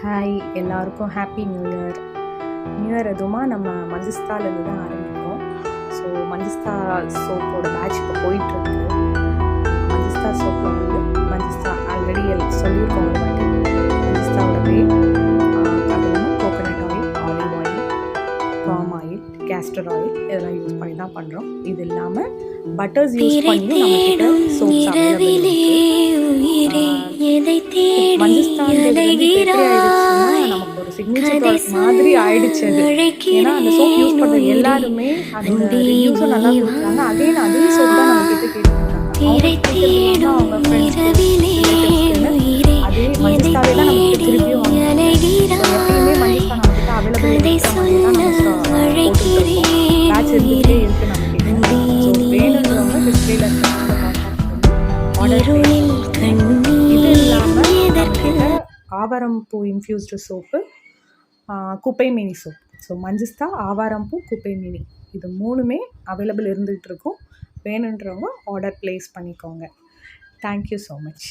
Hi எல்லாருக்கும் happy new year. New year எதுவுமா நம்ம மஞ்சிஸ்தாலேருந்து தான் ஆரம்பிக்கும். ஸோ மஞ்சிஸ்தா சோப்போட பேட்ச் இப்போ போயிட்டுருக்கு. மஞ்சிஸ்தா சோப்பில் வந்து மஞ்சிஸ்தா ஆல்ரெடி சொல்லியிருக்கோம் ஒரு வாட்டி. மஞ்சிஸ்தாவோட பேர் அது வந்து coconut oil, olive oil, palm oil, castor oil இதெல்லாம் யூஸ் பண்ணி தான் பண்ணுறோம். இது இல்லாமல் பட்டர்ஸ் யூஸ் பண்ணி நம்மக்கிட்ட சோப்ஸ் அவைலபிள் நமக்கு ஒரு சிக்னேச்சர் ப்ராடக்ட் மாதிரி ஆயிடுச்சு அது. ஏன்னா அந்த சோப் யூஸ் பண்ணுற எல்லாருமே அதோட ரிவ்யூஸும் நல்லா கொடுக்குறாங்க. அதே சோப் தான் நம்ம கிட்ட கேட்டுருக்காங்க. அவங்க ஃப்ரெண்ட்ஸ் அதே மஞ்சிஸ்தாவே தான் நம்ம கிட்ட திருப்பியும் எப்பயுமே மஞ்சிஸ்தா நம்ம கிட்ட அவைலபிள் இருக்கிற மாதிரி தான் நம்ம பேட்ச் இருந்துகிட்டே இருக்கு நம்ம கிட்ட. ஸோ வேணுன்றவங்க டிஸ்பிளேல ஆர்டர் இது இல்லாமல் நம்மக்கிட்ட ஆவாரம்பூ இன்ஃப்யூஸ்டு சோப்பு, குப்பை மீனி சோப். ஸோ மஞ்சிஸ்தா, ஆவாரம்பூ, குப்பை மீனி இது மூணுமே அவைலபிள் இருந்துகிட்டு இருக்கும். வேணுன்றவங்க ஆர்டர் ப்ளேஸ் பண்ணிக்கோங்க. Thank you so much.